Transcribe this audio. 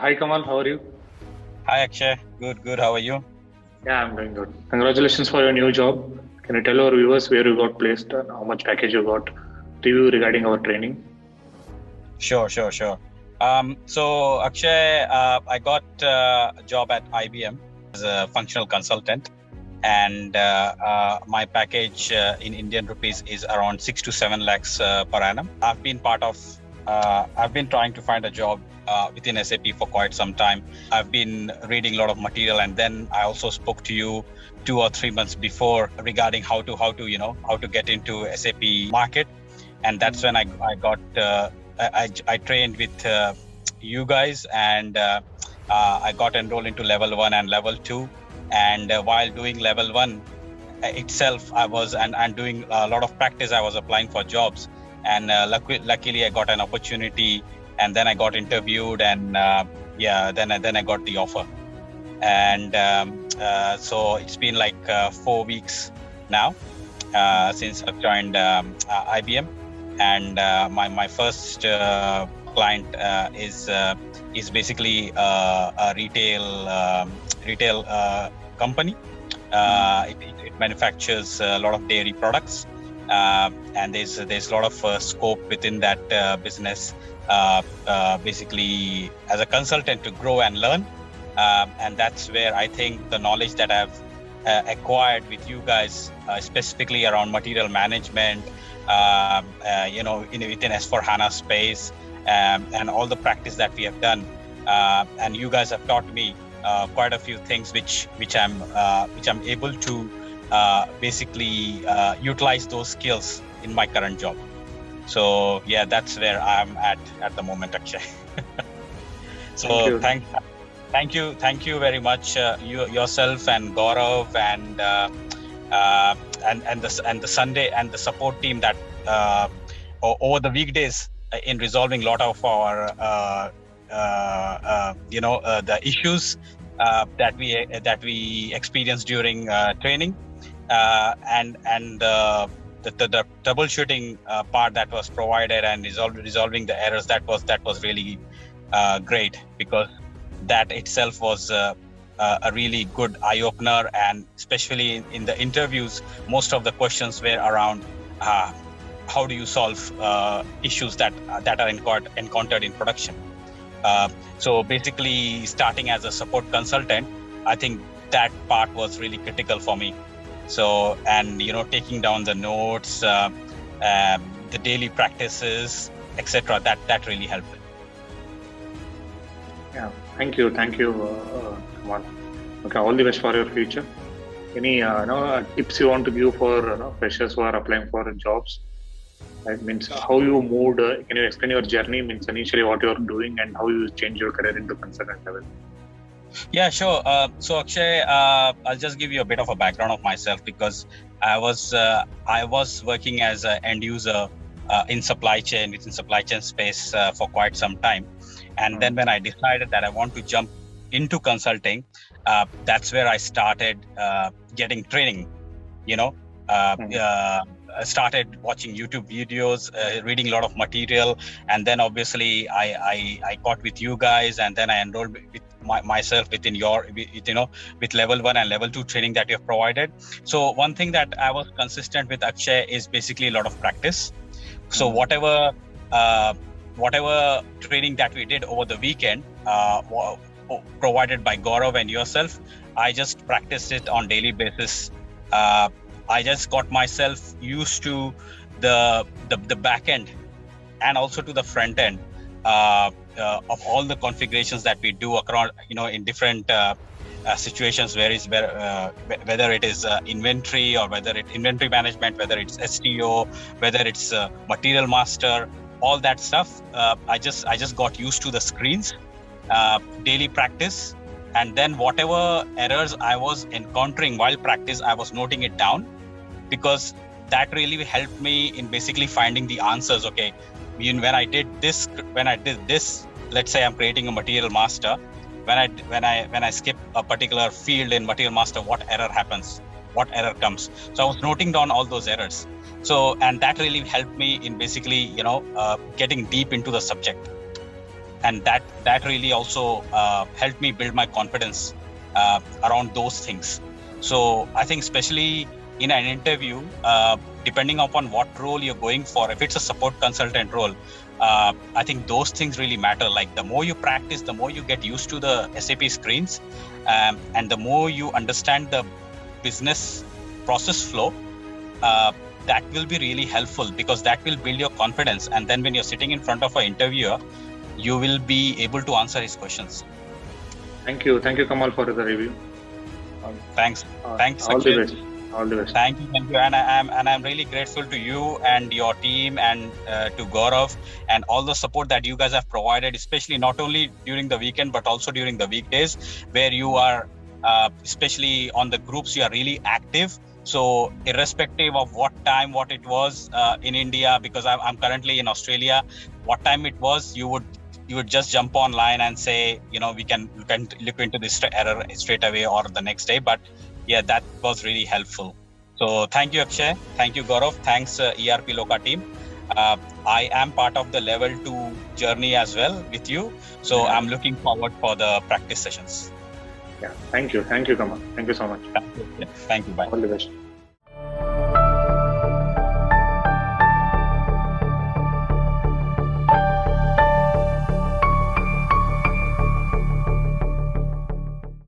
Hi Kamal, how are you? Hi Akshay, good. How are you? Yeah, I'm doing good. Congratulations for your new job. Can you tell our viewers where you got placed and how much package you got? Review regarding our training. Sure. So Akshay, I got a job at IBM as a functional consultant, and my package in Indian rupees is around 6 to 7 lakhs per annum. I've been trying to find a job within SAP for quite some time. I've been reading a lot of material, and then I also spoke to you 2 or 3 months before regarding how to get into SAP market, and that's when I got I trained with you guys, and I got enrolled into level 1 and level 2. And while doing level 1 itself, I was and doing a lot of practice. I was applying for jobs, and luckily I got an opportunity, and then I got interviewed, and then I got the offer. And so it's been like 4 weeks now since I've joined IBM, and my first client is basically a retail company. It manufactures a lot of dairy products, and there's a lot of scope within that business, basically as a consultant to grow and learn, and that's where I think the knowledge that I've acquired with you guys, specifically around material management, within S4HANA space, and all the practice that we have done, and you guys have taught me quite a few things which I'm able to basically utilize those skills in my current job. So yeah, that's where I'm at the moment, Akshay. So thank you very much, yourself and Gaurav and the Sunday and the support team that over the weekdays in resolving a lot of our the issues that we experienced during training, and the troubleshooting part that was provided, and resolving the errors, that was really great, because that itself was a really good eye opener. And especially in the interviews, most of the questions were around how do you solve issues that are encountered in production. So basically, starting as a support consultant, I think that part was really critical for me. So, and taking down the notes, the daily practices, etc., that really helped. Yeah, thank you, Kamal. Okay, all the best for your future. Any tips you want to give for freshers who are applying for jobs? That means how you moved. Can you explain your journey? Means initially what you are doing and how you change your career into consultant level. Yeah, sure. So Akshay, I'll just give you a bit of a background of myself, because I was working as an end user within supply chain space for quite some time, and then when I decided that I want to jump into consulting, that's where I started getting training. I started watching YouTube videos, reading a lot of material, and then obviously I got with you guys, and then I enrolled with myself with level 1 and level 2 training that you have provided. So one thing that I was consistent with, Akshay, is basically a lot of practice. So whatever training that we did over the weekend, provided by Gaurav and yourself, I just practiced it on daily basis. I just got myself used to the back end and also to the front end of all the configurations that we do across, in different situations, whether it is inventory, or whether it's inventory management, whether it's STO, whether it's material master, all that stuff. I just got used to the screens, daily practice, and then whatever errors I was encountering while practice, I was noting it down, because that really helped me in basically finding the answers. Okay, when I did this, let's say I'm creating a material master, when I skip a particular field in material master, what error happens, what error comes. So I was noting down all those errors. So, and that really helped me in basically getting deep into the subject. and that really also helped me build my confidence around those things. So I think especially in an interview, depending upon what role you're going for, if it's a support consultant role, I think those things really matter. Like the more you practice, the more you get used to the SAP screens, and the more you understand the business process flow, that will be really helpful, because that will build your confidence. And then when you're sitting in front of an interviewer, you will be able to answer his questions. Thank you, Kamal, for the review. Thanks. All the best. All the best. Thank you, and I'm really grateful to you and your team, and to Gaurav, and all the support that you guys have provided, especially not only during the weekend but also during the weekdays, where you are, especially on the groups, you are really active. So irrespective of what it was in India, because I'm currently in Australia, what time it was, you would just jump online and say, we can look into this error straight away or the next day. But yeah, that was really helpful. So thank you, Akshay. Thank you, Gaurav. Thanks, ERP Loka team. I am part of the level 2 journey as well with you. So I'm looking forward for the practice sessions. Yeah. Thank you, Kamal. Thank you so much. Thank you. Bye. All the best.